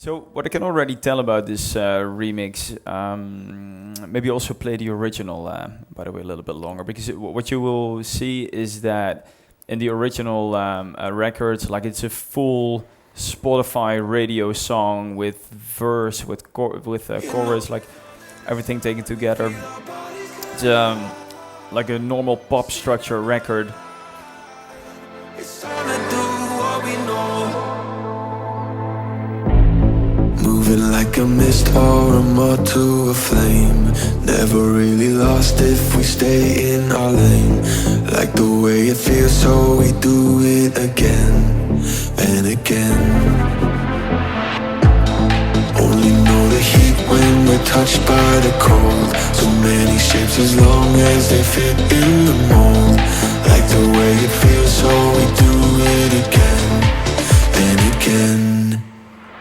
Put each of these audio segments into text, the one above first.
So what I can already tell about this remix, maybe also play the original, by the way, a little bit longer, because what you will see is that in the original records, like it's a full Spotify radio song with verse, with chorus, like everything taken together. It's like a normal pop structure record. Moving like a mist or a moth to a flame. Never really lost if we stay in our lane. Like the way it feels, so we do it again and again. Only know the heat when we're touched by the cold. So many shapes as long as they fit in the mold. Like the way it feels, so we do it again and again.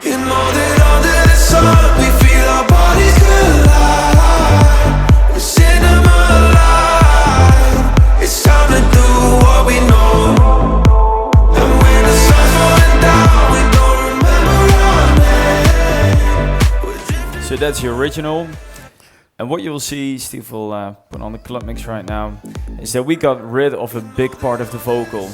You know that under the sun we feel our bodies collide. We send them alive. It's time to do what we know. And when the sun's going down, we don't remember our name. So that's the original. And what you will see, Steve will put on the club mix right now, is that we got rid of a big part of the vocal.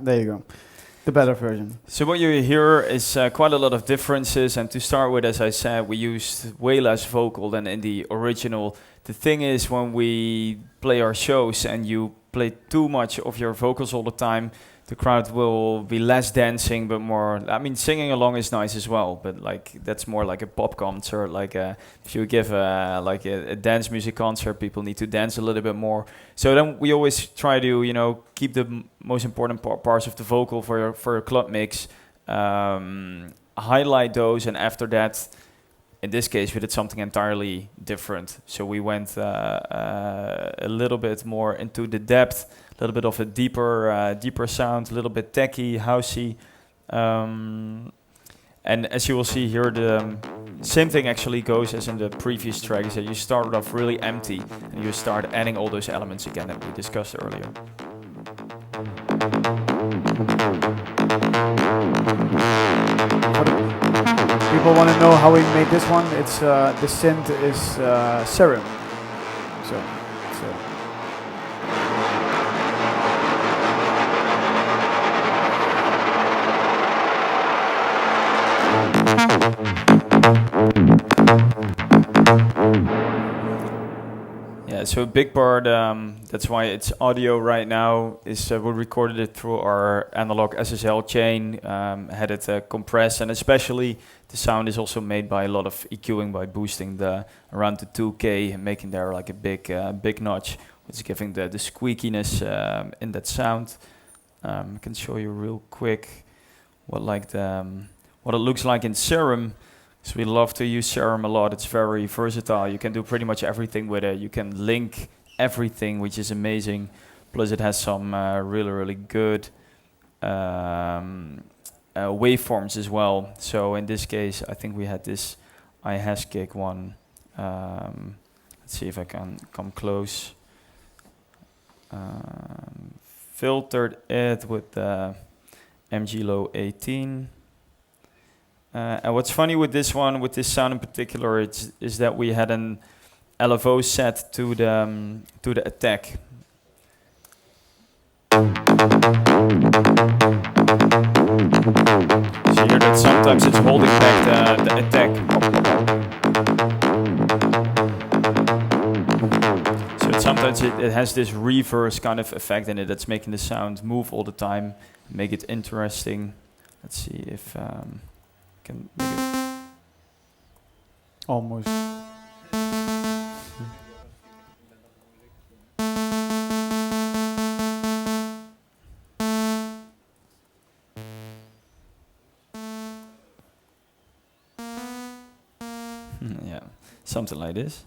There you go. The better version. So what you hear is quite a lot of differences, and to start with, as I said, we used way less vocal than in the original. The thing is, when we play our shows and you play too much of your vocals all the time, the crowd will be less dancing, but more, I mean, singing along is nice as well, but like that's more like a pop concert. Like if you give a dance music concert, people need to dance a little bit more. So then we always try to, keep the most important parts of the vocal for your club mix, highlight those, and after that, in this case, we did something entirely different. So we went a little bit more into the depth, a little bit of a deeper sound, a little bit techy, housey. And as you will see here, the same thing actually goes as in the previous track, is that you started off really empty and you start adding all those elements again that we discussed earlier. People want to know how we made this one. It's the synth is serum. So. Yeah, so a big part, that's why it's audio right now, is we recorded it through our analog SSL chain, had it compressed, and especially the sound is also made by a lot of EQing by boosting around the 2K and making there like a big notch, which is giving the squeakiness in that sound. I can show you real quick what it looks like in Serum. So we love to use Serum a lot. It's very versatile. You can do pretty much everything with it. You can link everything, which is amazing. Plus it has some really good waveforms as well. So in this case, I think we had this iHash kick one. Let's see if I can come close. Filtered it with the MG Low 18. And what's funny with this one, with this sound in particular, is that we had an LFO set to the attack. So you hear that sometimes it's holding back the attack. So sometimes it has this reverse kind of effect in it that's making the sound move all the time, make it interesting. Let's see if can make it. Almost. Yeah, something like this.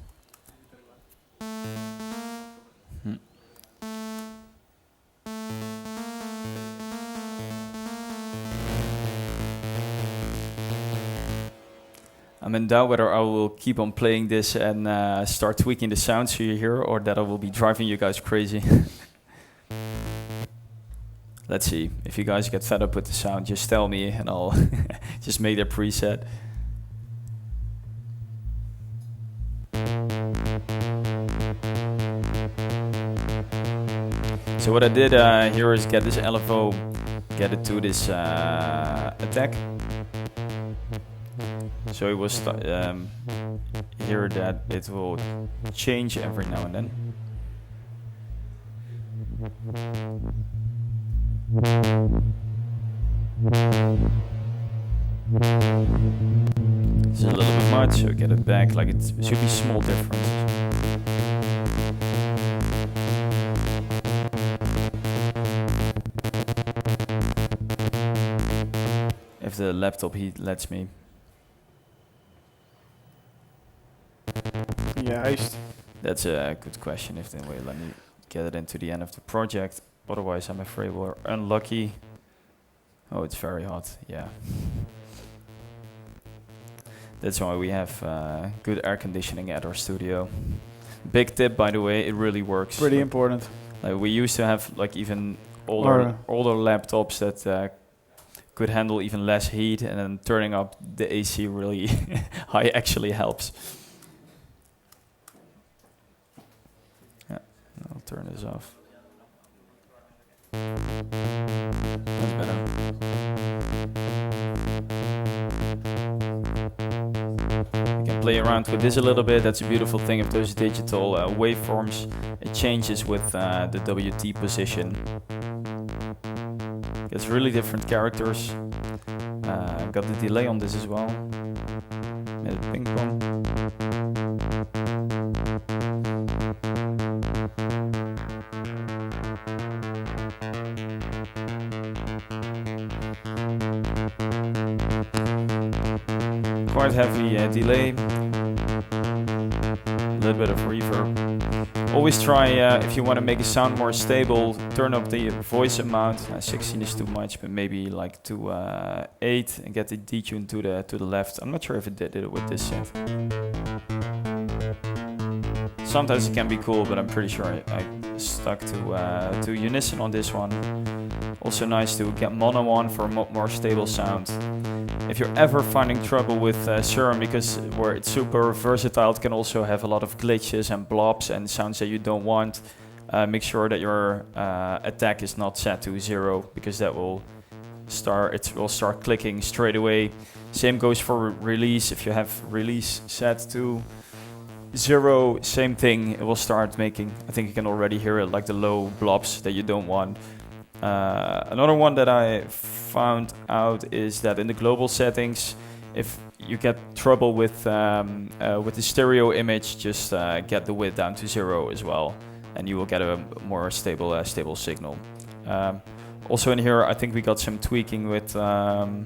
I'm in doubt whether I will keep on playing this and start tweaking the sound so you hear, or that I will be driving you guys crazy. Let's see. If you guys get fed up with the sound, just tell me and I'll just make that preset. So what I did here is get this LFO, get it to this attack. So it will hear that it will change every now and then. It's a little bit much, so get it back, like it should be small differences. If the laptop heat lets me. Yeah, That's a good question, if they will let me get it into the end of the project. Otherwise, I'm afraid we're unlucky. Oh, it's very hot, yeah. That's why we have good air conditioning at our studio. Big tip, by the way, it really works. pretty important. Like we used to have like even older laptops that could handle even less heat, and then turning up the AC really high actually helps. Yeah, I'll turn this off. That's better. You can play around with this a little bit. That's a beautiful thing of those digital waveforms. It changes with the WT position. It's really different characters. Got the delay on this as well. Made it ping pong. Quite heavy delay. A little bit of reverb. Always try, if you want to make a sound more stable, turn up the voice amount. 16 is too much, but maybe like to 8 and get the detune to the left. I'm not sure if it did it with this set. Sometimes it can be cool, but I'm pretty sure I stuck to unison on this one. Also nice to get mono on for a more stable sound. If you're ever finding trouble with Serum, because where it's super versatile, it can also have a lot of glitches and blobs and sounds that you don't want. Make sure that your attack is not set to 0, because that will start clicking straight away. Same goes for release. If you have release set to 0, same thing. It will start making. I think you can already hear it, like the low blobs that you don't want. Another one that I found out is that in the global settings, if you get trouble with the stereo image, just get the width down to 0 as well, and you will get a more stable signal. Also in here, I think we got some tweaking with the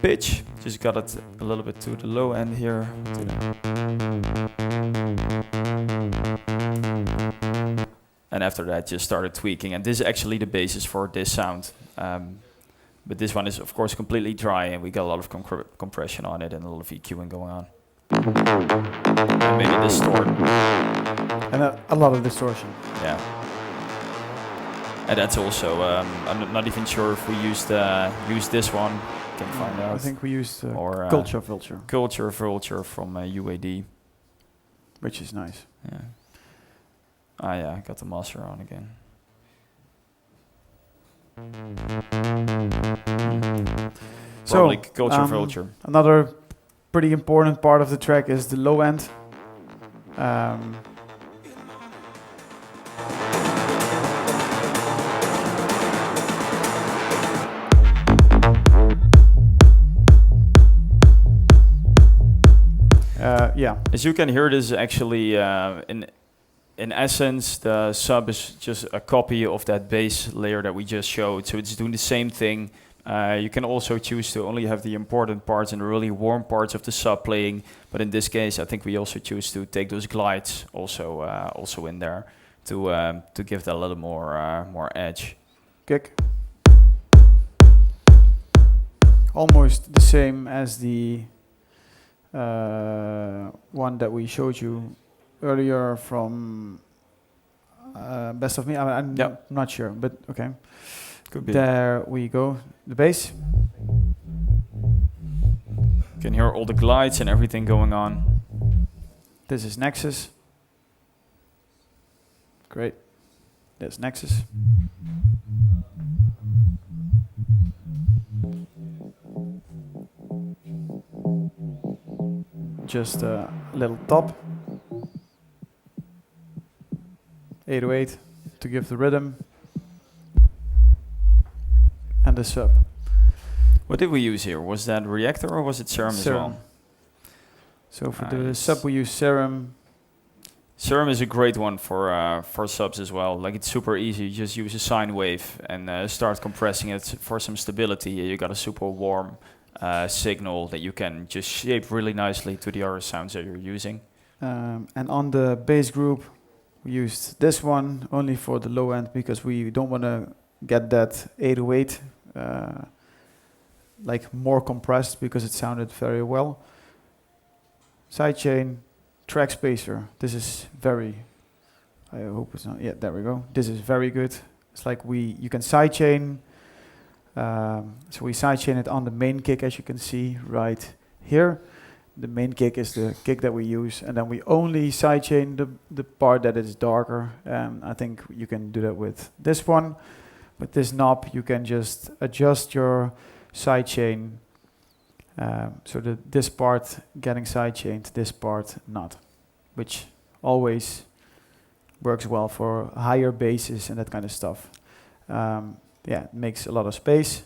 pitch. Just got it a little bit to the low end here. And after that, just started tweaking. And this is actually the basis for this sound. But this one is, of course, completely dry, and we got a lot of compression on it and a lot of EQing going on. And maybe distort. And a lot of distortion. Yeah. And that's also, I'm not even sure if we used this one. Can find out. I think we used or Culture Vulture. Culture Vulture from UAD. Which is nice. Yeah. Ah yeah, I got the master on again. Probably Culture Vulture. Another pretty important part of the track is the low end. Yeah. As you can hear, this is actually in essence the sub is just a copy of that bass layer that we just showed. So it's doing the same thing. You can also choose to only have the important parts and the really warm parts of the sub playing. But in this case, I think we also choose to take those glides also in there to give that a little more edge. Kick. Almost the same as the one that we showed you earlier from Best of Me. I'm not sure, but okay. Could be. There we go. The bass. You can hear all the glides and everything going on. This is Nexus. Great. There's Nexus. Just a little top. 808 to give the rhythm. And the sub. What did we use here? Was that reactor or was it serum as well? So for the sub we use serum. Serum is a great one for subs as well. Like it's super easy. You just use a sine wave and start compressing it for some stability. You got a super warm signal that you can just shape really nicely to the other sounds that you're using. And on the bass group, we used this one only for the low end because we don't want to get that 808 like more compressed because it sounded very well. Sidechain, track spacer. This is very, I hope it's not, yeah, there we go. This is very good. It's like you can sidechain. So we sidechain it on the main kick, as you can see right here. The main kick is the kick that we use, and then we only sidechain the part that is darker. I think you can do that with this one. With this knob, you can just adjust your sidechain so that this part getting sidechained, this part not, which always works well for higher basses and that kind of stuff. Yeah, it makes a lot of space.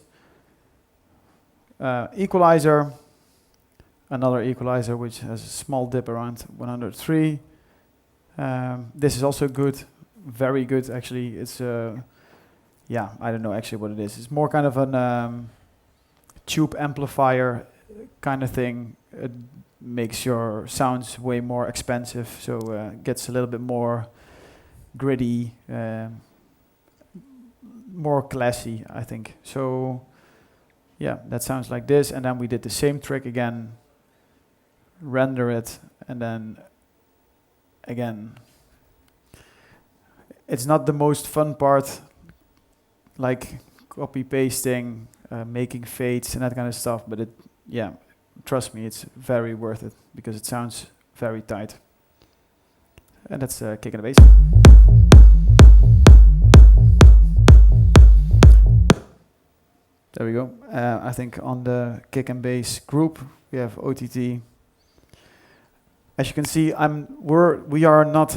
Equalizer, another equalizer which has a small dip around 103. This is also good, very good actually. It's yeah, I don't know actually what it is. It's more kind of an tube amplifier kind of thing. It makes your sounds way more expensive, so gets a little bit more gritty, more classy, I think. So yeah, that sounds like this, and then we did the same trick again, render it, and then again. It's not the most fun part, like copy pasting, making fades and that kind of stuff, but it, yeah, trust me, it's very worth it because it sounds very tight. And that's kick and bass. There we go. I think on the kick and bass group we have OTT. As you can see, we are not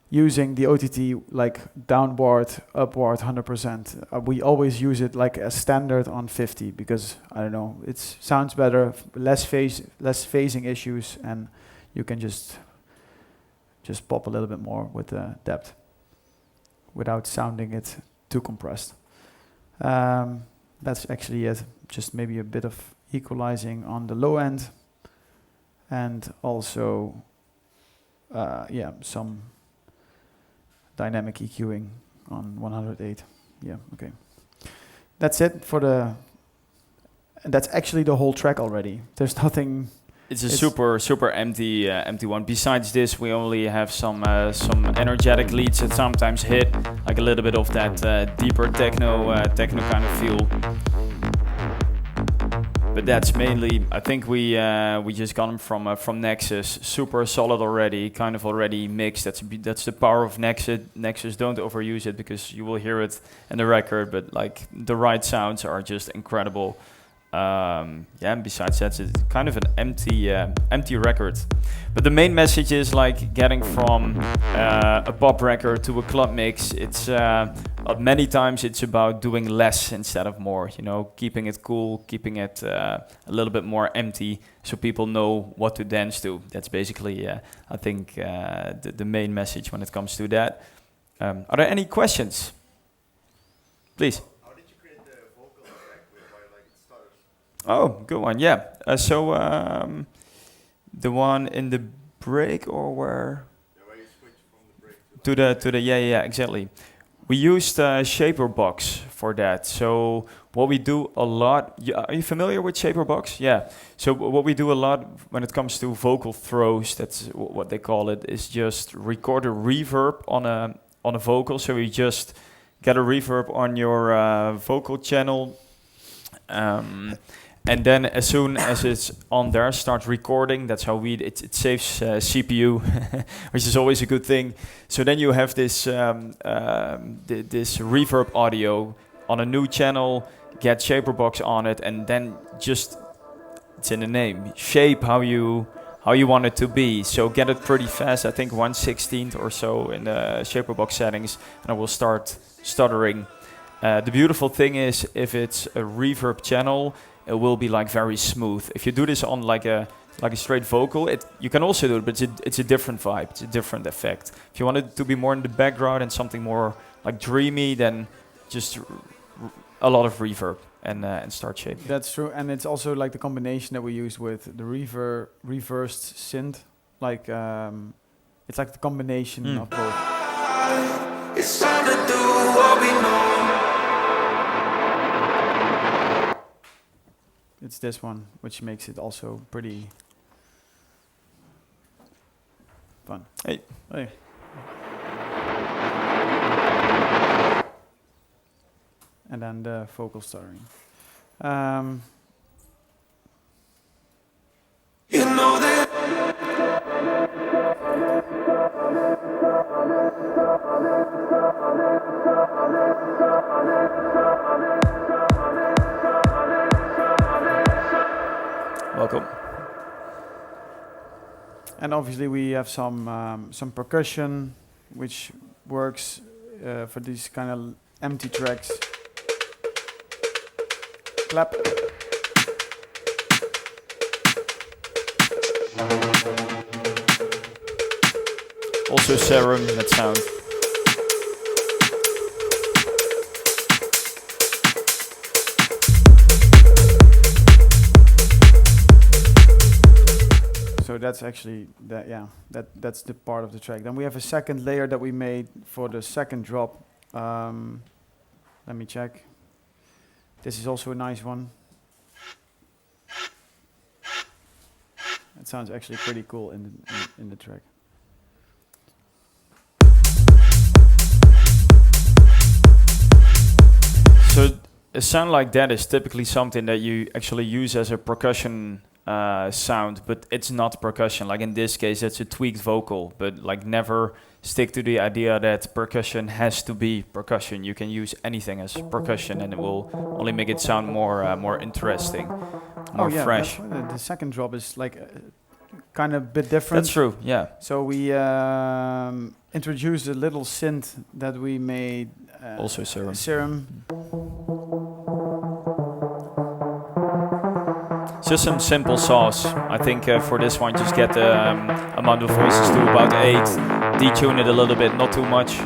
using the OTT like downward, upward, 100%. We always use it like a standard on 50 because I don't know, it sounds better, less phasing issues, and you can just pop a little bit more with the depth without sounding it too compressed. That's actually it. Just maybe a bit of equalizing on the low end, and also yeah, some dynamic EQing on 108. Yeah, okay. That's it for and that's actually the whole track already. There's nothing. It's a super empty one. Besides this, we only have some energetic leads that sometimes hit, like a little bit of that deeper techno kind of feel. But that's mainly, I think we just got them from Nexus, super solid already, kind of already mixed. That's the power of Nexus. Nexus, don't overuse it because you will hear it in the record. But like the right sounds are just incredible. And besides that, it's kind of an empty record. But the main message is like getting from a pop record to a club mix. It's many times it's about doing less instead of more. You know, keeping it cool, keeping it a little bit more empty, so people know what to dance to. That's basically, I think, the main message when it comes to that. Are there any questions? Please. Oh, good one. Yeah. The one in the break, or where? Yeah, where you switch from the break to the yeah, exactly. We used Shaper Box for that. So what we do a lot. Are you familiar with Shaper Box? Yeah. So what we do a lot when it comes to vocal throws, that's what they call it, is just record a reverb on a vocal. So you just get a reverb on your vocal channel. And then as soon as it's on there, start recording. That's how it saves CPU, which is always a good thing. So then you have this this reverb audio on a new channel, get Shaperbox on it, and then just, it's in the name, shape how you want it to be. So get it pretty fast, I think 1/16 or so in the Shaperbox settings, and it will start stuttering. The beautiful thing is, if it's a reverb channel, it will be like very smooth. If you do this on like a straight vocal, you can also do it, but it's a different vibe. It's a different effect. If you want it to be more in the background and something more like dreamy, then just a lot of reverb and start shaping. That's true, and it's also like the combination that we use with the reversed synth. Like it's like the combination of both. It's time to do what we know. It's this one, which makes it also pretty fun. Hey. And then the vocal stuttering. You know that. Welcome. And obviously we have some percussion, which works for these kind of empty tracks. Clap. Also serum, that sound. So that's actually that's the part of the track. Then we have a second layer that we made for the second drop. Let me check. This is also a nice one. It sounds actually pretty cool in the track. So a sound like that is typically something that you actually use as a percussion sound, but it's not percussion. Like in this case, it's a tweaked vocal, but like never stick to the idea that percussion has to be percussion. You can use anything as percussion, and it will only make it sound more interesting, more fresh. The second drop is like kind of a bit different. That's true. Yeah. So we introduced a little synth that we made. Also serum. Serum. Just some simple sauce. I think for this one, just get the amount of voices to about 8. Detune it a little bit, not too much.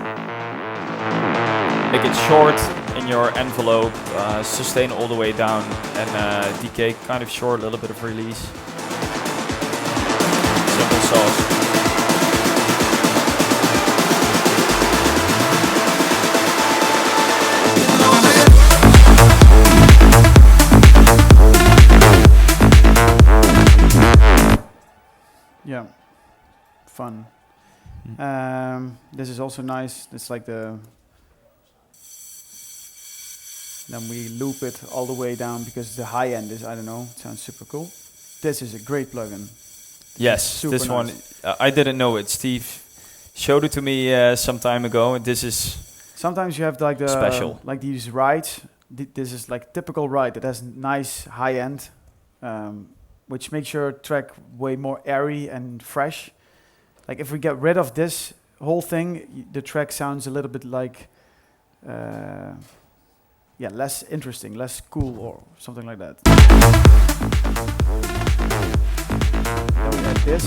Make it short in your envelope. Sustain all the way down, and decay kind of short, a little bit of release. Simple sauce. Yeah, fun. This is also nice. It's like then we loop it all the way down because the high end is, I don't know, it sounds super cool. This is a great plugin. Yes, this nice one, I didn't know it. Steve showed it to me some time ago, and this is sometimes you have like special. Like these rides this is like typical ride that has nice high end, which makes your track way more airy and fresh. Like if we get rid of this whole thing, the track sounds a little bit like, less interesting, less cool, or something like that. Then we have this.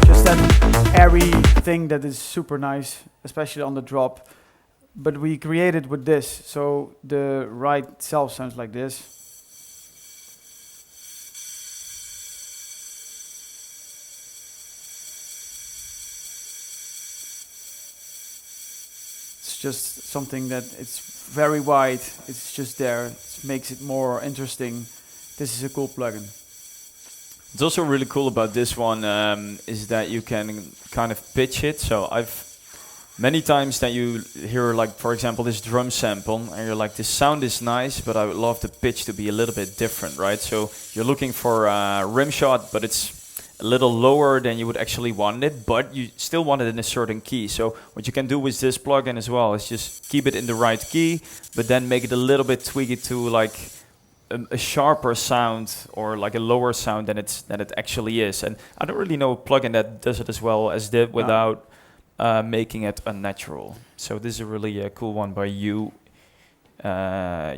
Just that airy thing that is super nice, especially on the drop. But we created with this, so the ride itself sounds like this. It's just something that it's very wide, it's just there, it makes it more interesting. This is a cool plugin. It's also really cool about this one is that you can kind of pitch it. So many times that you hear, like, for example, this drum sample, and you're like, this sound is nice, but I would love the pitch to be a little bit different, right? So you're looking for a rim shot, but it's a little lower than you would actually want it, but you still want it in a certain key. So what you can do with this plugin as well is just keep it in the right key, but then make it a little bit tweaky to like a sharper sound or like a lower sound than it actually is. And I don't really know a plugin that does it as well as did without making it unnatural. So this is a really cool one by U-HE. I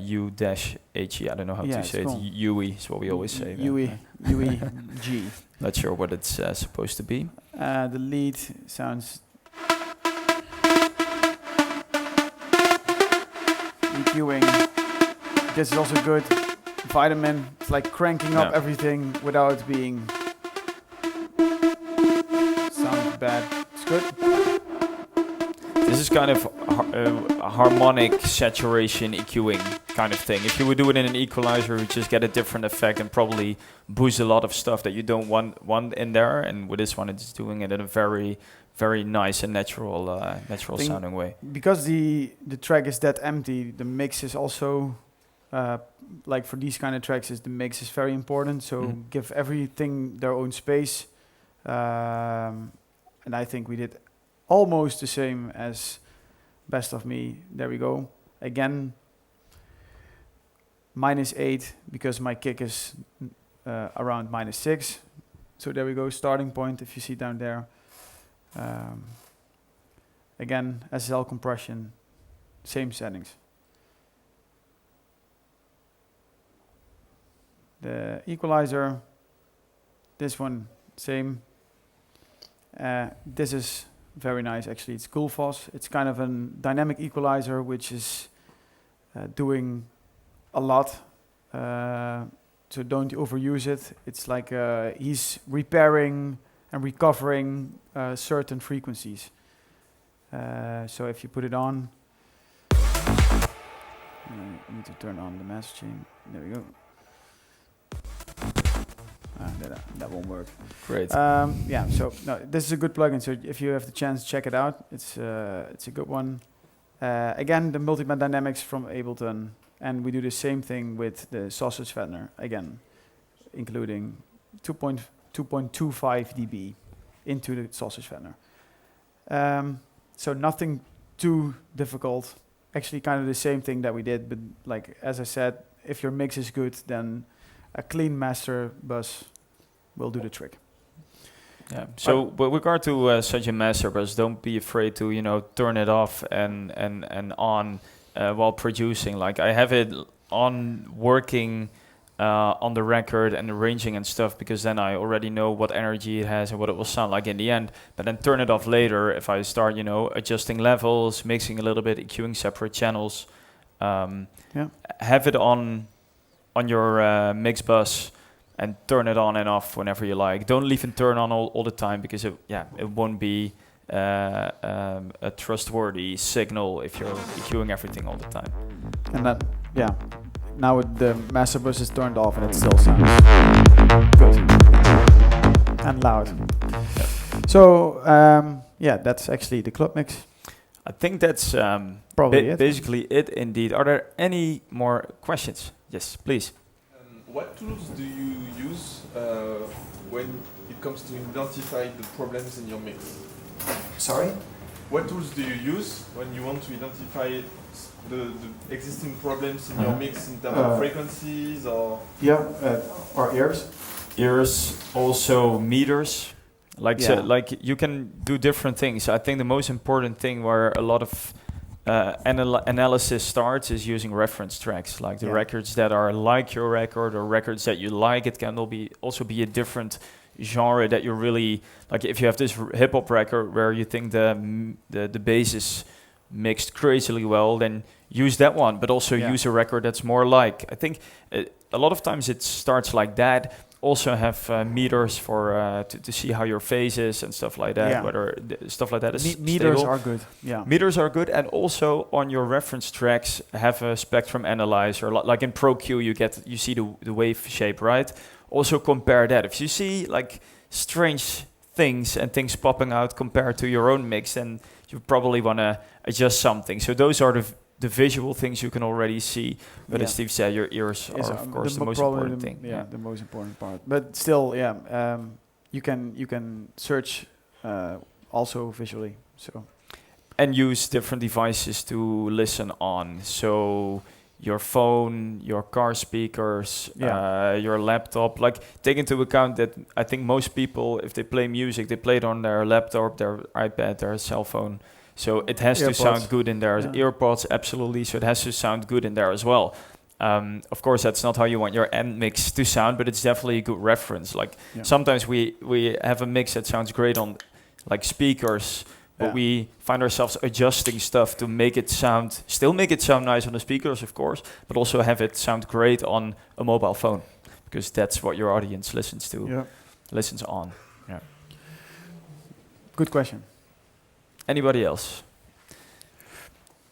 don't know how to say cool. it. UE is what we always say. UE-G. Not sure what it's supposed to be. The lead sounds EQing. This is also good. Vitamin. It's like cranking up everything without being sounds bad. It's good. This is kind of a harmonic saturation EQing kind of thing. If you would do it in an equalizer, you would just get a different effect and probably boost a lot of stuff that you don't want in there. And with this one, it's doing it in a very, very nice and natural sounding way. Because the track is that empty, the mix is also like for these kind of tracks, the mix is very important. So give everything their own space. And I think we did almost the same as Best of Me. There we go. Again, -8 because my kick is around -6. So there we go, starting point if you see down there. Again, SSL compression, same settings. The equalizer, this one, same. This is very nice actually, it's Schulz. It's kind of a dynamic equalizer which is doing a lot, so don't overuse it. It's like he's repairing and recovering certain frequencies. So if you put it on, you need to turn on the master chain. There we go. That won't work. Great. So no, this is a good plugin. So if you have the chance, check it out. It's a good one. Again, the multiband dynamics from Ableton, and we do the same thing with the sausage fattener. Again, including 2.25 dB into the sausage fattener. So nothing too difficult. Actually, kind of the same thing that we did, but like as I said, if your mix is good, then a clean master bus will do the trick. Yeah. So with regard to such a master bus, don't be afraid to turn it off and on while producing. Like I have it on working on the record and arranging and stuff, because then I already know what energy it has and what it will sound like in the end. But then turn it off later if I start adjusting levels, mixing a little bit, EQing separate channels. Have it on your mix bus and turn it on and off whenever you like. Don't leave it turn on all the time, because it won't be a trustworthy signal if you're EQing everything all the time. And then, now the master bus is turned off and it still sounds good and loud. Yeah. So, that's actually the club mix. I think that's probably basically it indeed. Are there any more questions? Yes, please. What tools do you use when it comes to identify the problems in your mix? Sorry? What tools do you use when you want to identify the existing problems in your mix in terms of frequencies or? Yeah, or ears. Ears, also meters. Like so, like you can do different things. I think the most important thing where a lot of analysis starts is using reference tracks, like the records that are like your record or records that you like. It can also be a different genre that you really like. If you have this hip hop record where you think the bass is mixed crazily well, then use that one. But also use a record that's more like. I think a lot of times it starts like that. Also have meters for to see how your phase is and stuff like that. Whether stuff like that is meters stable. are good. Yeah, meters are good, and also on your reference tracks have a spectrum analyzer. Like in ProQ, you see the wave shape, right? Also compare that. If you see like strange things and things popping out compared to your own mix, then you probably want to adjust something. So those are the visual things you can already see. But as Steve said, your ears are of course the most important thing. Yeah, the most important part. But still, you can search also visually. So and use different devices to listen on. So your phone, your car speakers, your laptop. Like take into account that I think most people, if they play music, they play it on their laptop, their iPad, their cell phone. So it has to sound good in there. Earpods, absolutely. So it has to sound good in there as well. Of course, that's not how you want your end mix to sound, but it's definitely a good reference. Like sometimes we have a mix that sounds great on like speakers, but we find ourselves adjusting stuff to make it sound nice on the speakers, of course, but also have it sound great on a mobile phone, because that's what your audience listens on. Yeah. Good question. Anybody else?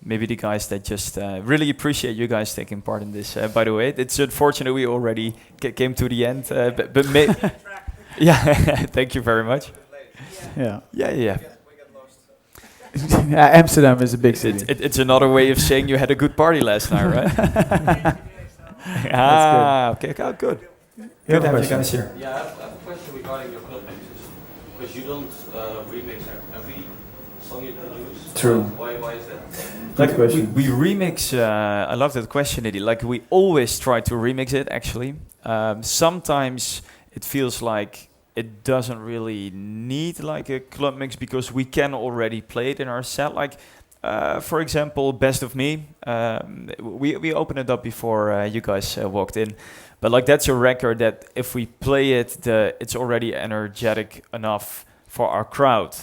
Maybe the guys that just really appreciate you guys taking part in this. By the way, it's unfortunate we already came to the end, but thank you very much. Yeah. We got lost. Amsterdam is a big city. It's another way of saying you had a good party last night, right? Okay, good. Good to have you guys here. Yeah, I have a question regarding your club mixes, because you don't remix every song you produce. True. Why is that? Like we remix. I love that question, Eddie. Like we always try to remix it. Actually, sometimes it feels like it doesn't really need like a club mix because we can already play it in our set. Like, for example, Best of Me. We opened it up before you guys walked in, but like that's a record that if we play it, it's already energetic enough for our crowd.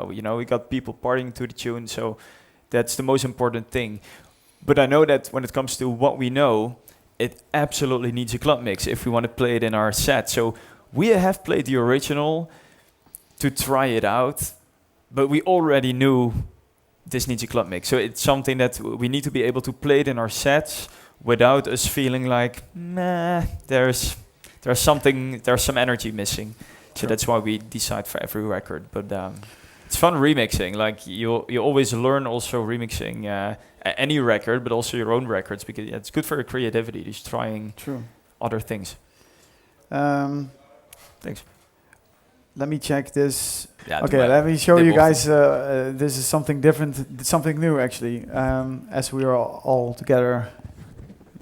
We got people partying to the tune, so that's the most important thing. But I know that when it comes to what we know, it absolutely needs a club mix if we want to play it in our set. So we have played the original to try it out, but we already knew this needs a club mix. So it's something that we need to be able to play it in our sets without us feeling like, there's some energy missing. So that's why we decide for every record. But it's fun remixing. Like you always learn also remixing any record, but also your own records, because it's good for your creativity. Just trying other things. Thanks. Let me check this. Yeah, okay, let me show you guys. This is something different, something new actually. As we are all together,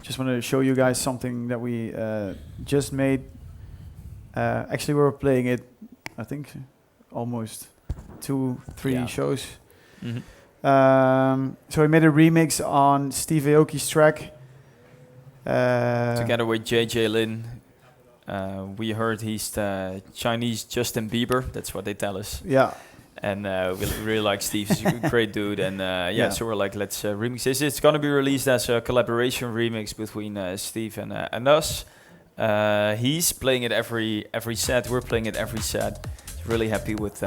just want to show you guys something that we just made. Actually, we were playing it, I think, almost 2-3 shows. Mm-hmm. So we made a remix on Steve Aoki's track. Together with JJ Lin. We heard he's the Chinese Justin Bieber. That's what they tell us. Yeah. And we really like Steve. He's a great dude. And so we're like, let's remix this. It's going to be released as a collaboration remix between Steve and us. He's playing it every set. We're playing it every set. Really happy with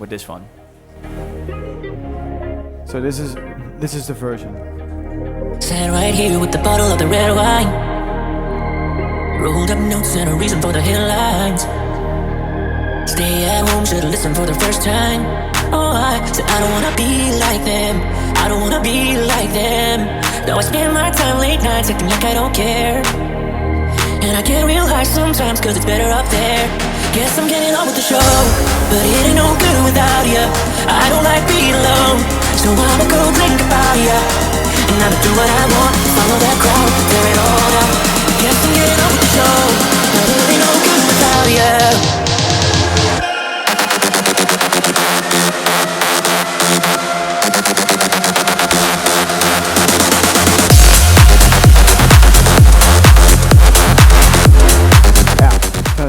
this one. So this is the version. Sat right here with the bottle of the red wine. Rolled up notes and a reason for the headlines. Stay at home, should've listened for the first time. Oh, I said I don't wanna be like them. I don't wanna be like them. Now I spend my time late nights acting like I don't care. And I get real high sometimes cause it's better up there. Guess I'm getting on with the show, but it ain't no good without ya. I don't like being alone, so I'ma go drink about ya. And I'ma do what I want, follow that crowd, tear it all down. Guess I'm getting on with the show, but it ain't no good without you.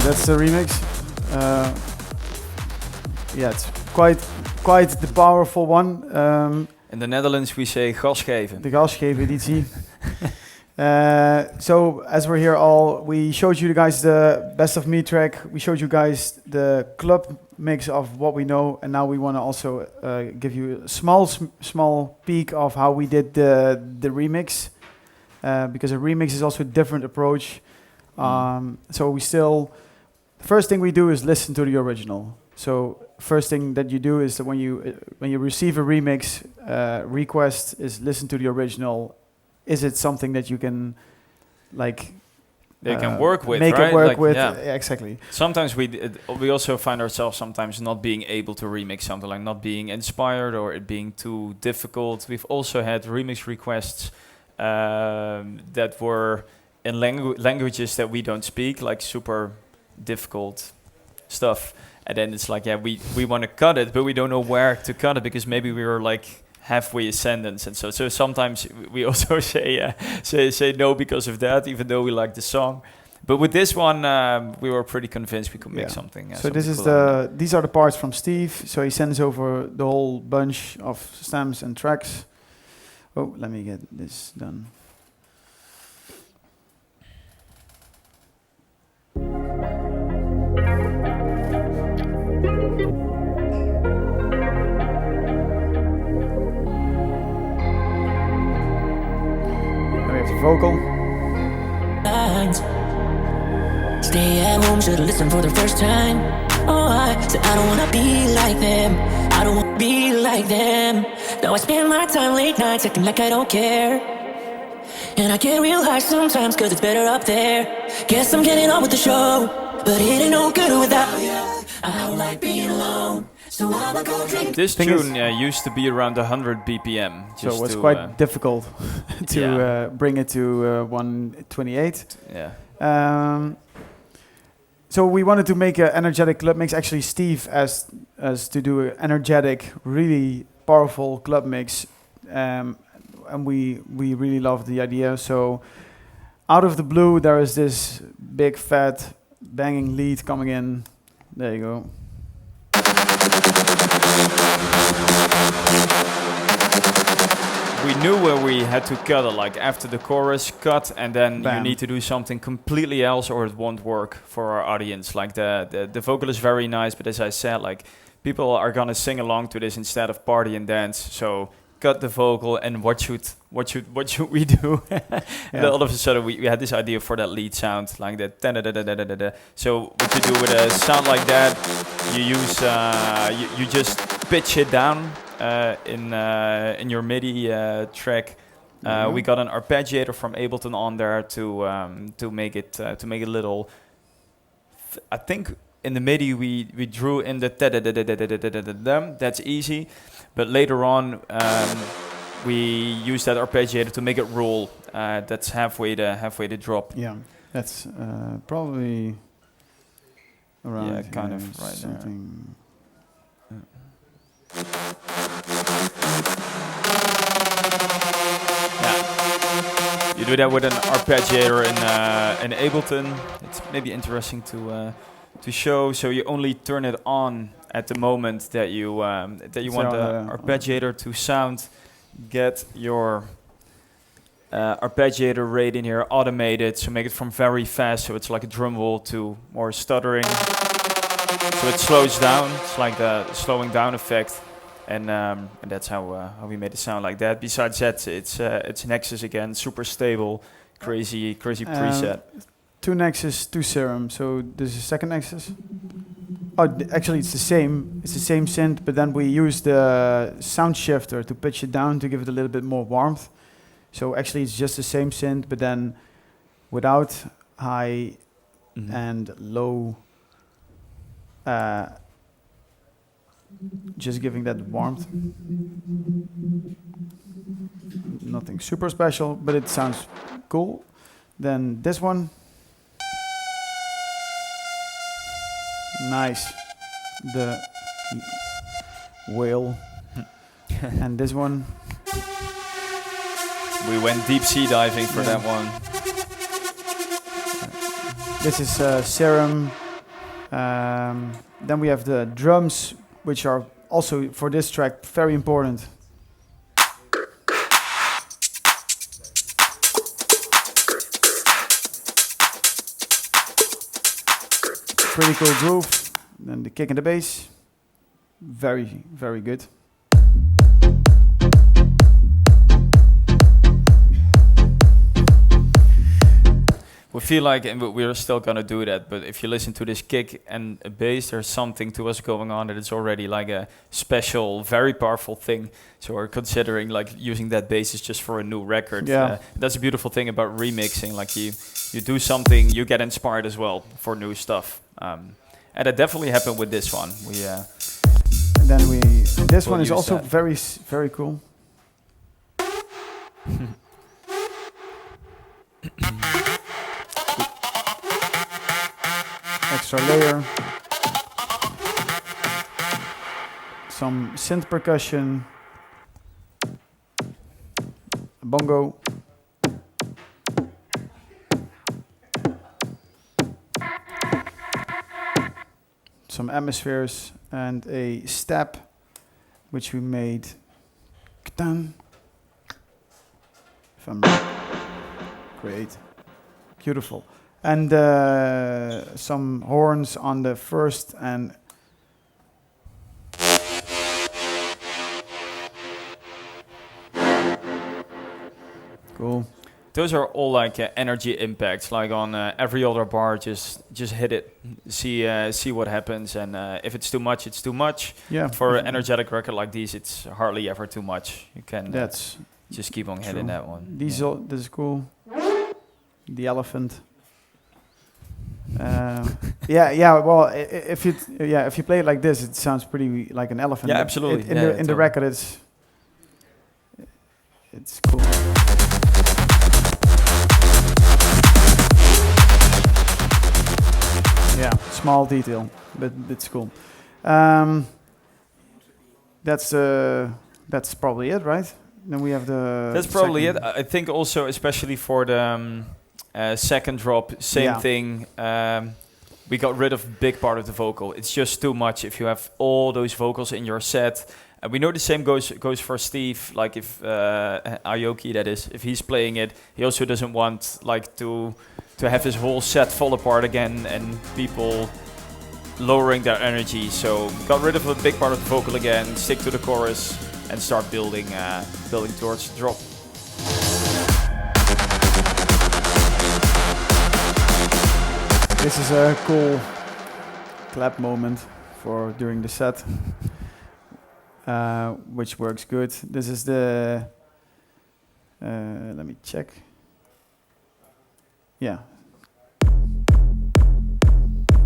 That's the remix. Yeah, it's quite the powerful one. In the Netherlands we say gas geven. De gasgeven editie. So as we're here we showed you guys the Best of Me track. We showed you guys the club mix of what we know, and now we want to also give you a small peek of how we did the remix, because a remix is also a different approach. So the first thing we do is listen to the original. So first thing that you do is that when you receive a remix request, is listen to the original. Is it something that you can They can work with, make right? it work with? Yeah. Exactly. Sometimes we also find ourselves sometimes not being able to remix something, like not being inspired or it being too difficult. We've also had remix requests that were in languages that we don't speak, like super difficult stuff. And then it's like, yeah, we want to cut it, but we don't know where to cut it because maybe we were like halfway a sentence, and so sometimes we also say no because of that, even though we like the song. But with this one, we were pretty convinced we could make something. So this is these are the parts from Steve. So he sends over the whole bunch of stems and tracks. Oh, let me get this done. Vocal. Stay at home, should've listened for the first time. Oh, I said I don't wanna be like them. I don't wanna be like them. Now I spend my time late nights acting like I don't care. And I get real high sometimes cause it's better up there. Guess I'm getting on with the show, but it ain't no good without you. I don't like being alone. So I'ma go drink. This tune used to be around 100 BPM. So it was quite difficult to bring it to 128. Yeah. So we wanted to make an energetic club mix. Actually, Steve asked us to do an energetic, really powerful club mix, and we really loved the idea. So out of the blue, there is this big, fat, banging lead coming in. There you go. We knew where we had to cut it, like after the chorus, cut, and then you need to do something completely else or it won't work for our audience. Like the vocal is very nice, but as I said, like people are gonna sing along to this instead of party and dance. So cut the vocal, and what should we do? And then all of a sudden we had this idea for that lead sound, like that. Da-da-da-da-da-da-da. So what you do with a sound like that, you use you just pitch it down in your MIDI track. We got an arpeggiator from Ableton on there to make it a little. I think in the MIDI we drew in the da-da-da-da-da-da-da-da-da. That's easy. But later on, we use that arpeggiator to make it roll. That's halfway the drop. Yeah, that's probably around. Yeah, kind of right something. Yeah. You do that with an arpeggiator in Ableton. It's maybe interesting to show. So you only turn it on at the moment that you want the arpeggiator to sound. Get your arpeggiator rate in here automated, so make it from very fast, so it's like a drum roll, to more stuttering. So it slows down. It's like the slowing down effect, and that's how we made it sound like that. Besides that, it's Nexus again, super stable, crazy preset. 2 Nexus, 2 Serum. So this is second Nexus. Oh, actually, it's the same. It's the same synth, but then we use the sound shifter to pitch it down to give it a little bit more warmth. So actually, it's just the same synth, but then without high and low. Just giving that warmth. nothing super special, but it sounds cool. Then this one. Nice. The whale. And this one. We went deep sea diving for that one. This is serum. Then we have the drums, which are also for this track very important. Pretty cool groove. Then the kick and the bass. Very, very good. We feel like, and we're still gonna do that, but if you listen to this kick and a bass, there's something to us going on that it's already like a special, very powerful thing. So we're considering like using that basis just for a new record. Yeah. That's a beautiful thing about remixing. Like you do something, you get inspired as well for new stuff. And that definitely happened with this one. And then this We'll one is use also that. very cool. Extra layer. Some synth percussion. Bongo. Some atmospheres and a step which we made. If I'm great. Beautiful. And some horns on the first and cool. Those are all like energy impacts. Like on every other bar, just hit it, see what happens, and if it's too much, it's too much. Yeah. For an energetic record like these, it's hardly ever too much. You can That's just keep on hitting true. that one. These Yeah. this is cool. The elephant. Yeah. Well, if you play it like this, it sounds pretty like an elephant. Yeah, But absolutely. In Yeah, the totally. record, it's cool. Yeah, small detail, but it's cool. That's probably it, right? Then we have the. That's probably it. second- I think also, especially for the second drop, same Yeah. thing. We got rid of a big part of the vocal. It's just too much if you have all those vocals in your set. And we know the same goes for Steve. Like if Aoki, that is, if he's playing it, he also doesn't want like to have his whole set fall apart again and people lowering their energy. So got rid of a big part of the vocal again, stick to the chorus, and start building towards the drop. This is a cool clap moment for during the set, which works good. This is the. Let me check. Yeah.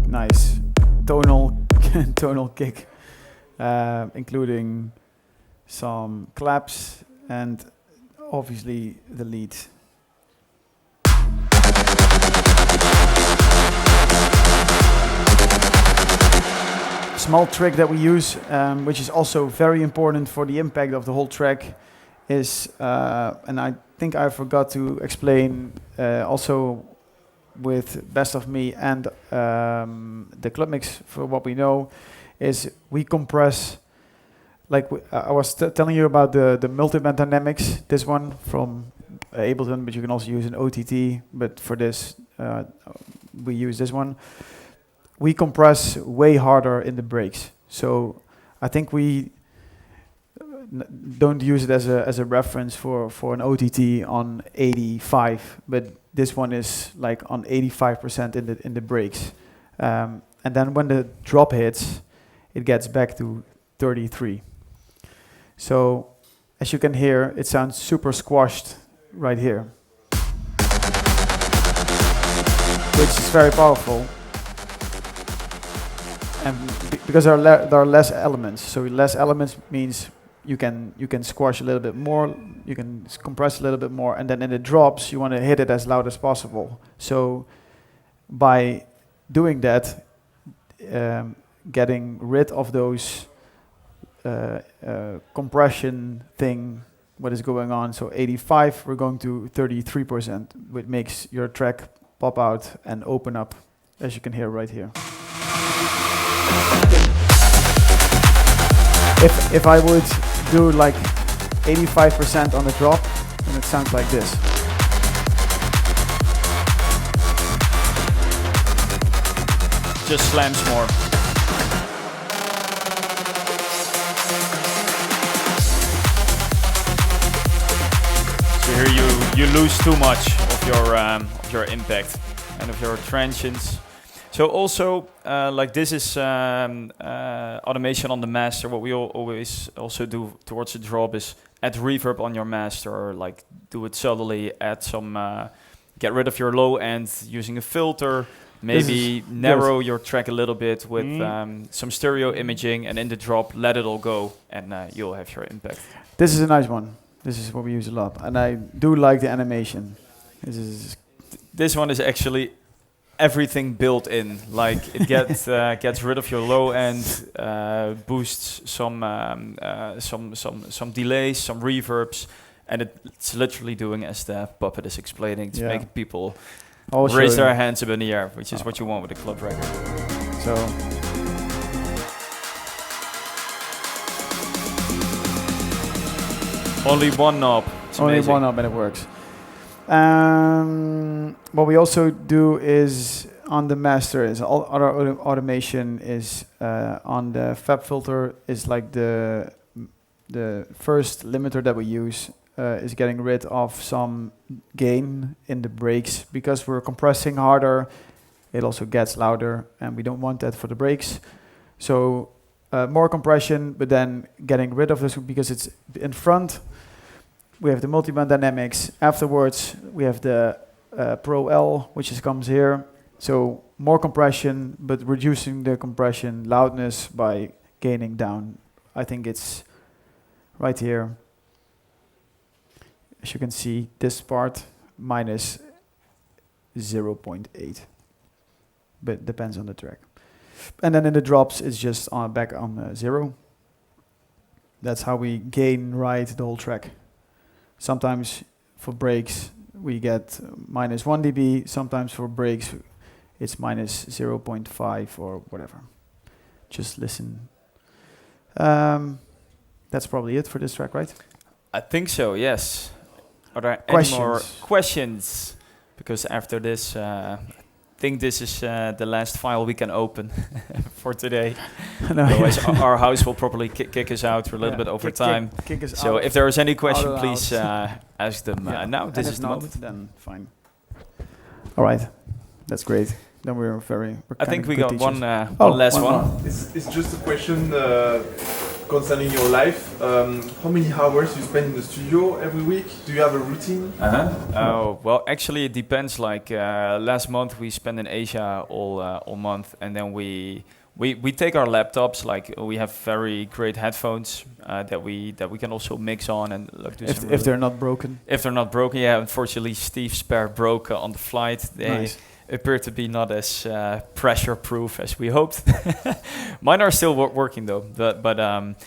Nice tonal kick, including some claps and obviously the lead. Small trick that we use, which is also very important for the impact of the whole track, is, and I think I forgot to explain also with Best of Me and the club mix for what we know, is we compress, like I was telling you about the multiband dynamics, this one from Ableton, but you can also use an OTT, but for this we use this one. We compress way harder in the breaks. So I think we don't use it as a reference for an OTT on 85, but this one is like on 85% in the breaks. And then when the drop hits, it gets back to 33. So as you can hear, it sounds super squashed right here, which is very powerful. And because there are less elements, so less elements means you can squash a little bit more, you can compress a little bit more, and then in the drops you want to hit it as loud as possible. So by doing that, getting rid of those compression thing, what is going on. So 85, we're going to 33%, which makes your track pop out and open up, as you can hear right here. If I would do like 85% on the drop, then it sounds like this. Just slams more. So here you lose too much of your impact and of your transients. So also, like this is automation on the master. What we always also do towards the drop is add reverb on your master, or like do it subtly, add some, get rid of your low end using a filter, maybe narrow your track a little bit with some stereo imaging, and in the drop, let it all go, and you'll have your impact. This is a nice one. This is what we use a lot, and I do like the animation. This one is actually everything built in. Like it gets rid of your low end, boosts some delays, some reverbs, and it's literally doing as the puppet is explaining. It's making people raise their hands up in the air, which is what you want with a club record. So. Only one knob. Only one knob and it works. What we also do is on the master is all other automation is on the fab filter is like the first limiter that we use is getting rid of some gain in the breaks, because we're compressing harder. It also gets louder, and we don't want that for the breaks. So more compression, but then getting rid of this because it's in front. We have the multiband dynamics. Afterwards, we have the Pro L, which comes here. So more compression, but reducing the compression loudness by gaining down. I think it's right here. As you can see, this part minus 0.8, but it depends on the track. And then in the drops, it's just back on 0. That's how we gain right the whole track. Sometimes for breaks, we get minus 1 dB. Sometimes for breaks, it's minus 0.5 or whatever. Just listen. That's probably it for this track, right? I think so, yes. Are there any more questions? Because after this, I think this is the last file we can open for today. Otherwise, our house will probably kick us out. We're a little bit over time. Kick us so out. if there is any question, please ask them now. And This if is the not, moment. then fine. All right, that's great. Then we're I think we got teachers. one last one. It's just a question concerning your life. How many hours you spend in the studio every week? Do you have a routine? Oh, well, actually, it depends. Like last month, we spent in Asia all month, and then we take our laptops. Like we have very great headphones that we can also mix on and do some. If they're not broken. If they're not broken, yeah. Unfortunately, Steve's pair broke on the flight. They appear to be not as pressure-proof as we hoped. Mine are still working though. But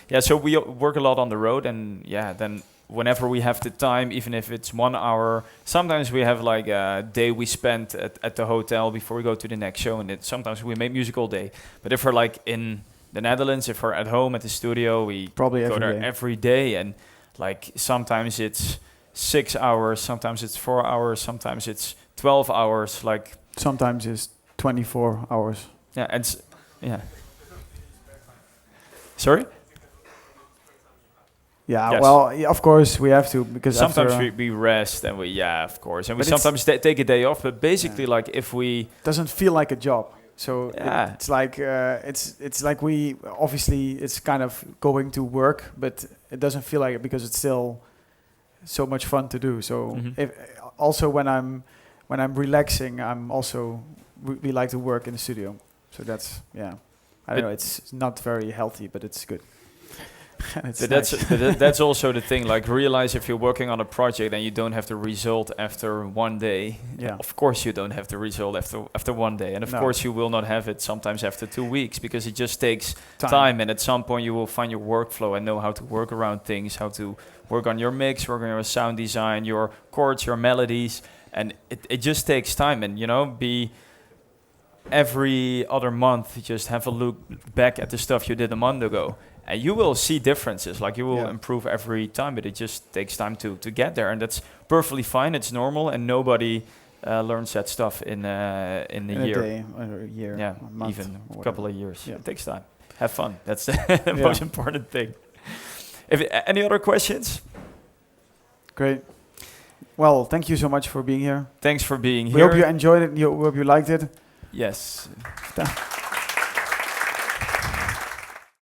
yeah, so we work a lot on the road, and yeah, then whenever we have the time, even if it's 1 hour, sometimes we have like a day we spend at the hotel before we go to the next show, and sometimes we make music all day. But if we're like in the Netherlands, if we're at home at the studio, we probably go there every day, and like sometimes it's 6 hours, sometimes it's 4 hours, sometimes it's 12 hours, like sometimes it's 24 hours. Yeah, and yeah. Sorry? Yeah, yes. Well, yeah, of course we have to, because sometimes we rest and of course, and we sometimes take a day off. But basically, like if we doesn't feel like a job, so it's like it's like we obviously it's kind of going to work, but it doesn't feel like it because it's still so much fun to do. So if, also when I'm relaxing, I'm also we like to work in the studio. So that's I don't know. It's not very healthy, but it's good. It's But nice. that's also the thing. Like, realize if you're working on a project and you don't have the result after one day. Yeah. Of course, you don't have the result after one day, and of No. course, you will not have it sometimes after 2 weeks because it just takes time. And at some point, you will find your workflow and know how to work around things, how to work on your mix, work on your sound design, your chords, your melodies, and it just takes time. And be every other month, just have a look back at the stuff you did a month ago. And you will see differences, like you will improve every time, but it just takes time to get there, and that's perfectly fine. It's normal, and nobody learns that stuff in a In year. a day, or a year, Yeah, a month, even or a couple whatever. of years. Yeah. It takes time. Have fun. That's the most important thing. Any other questions? Great. Well, thank you so much for being here. Thanks for being We here. hope you enjoyed it. We hope you liked it. Yes.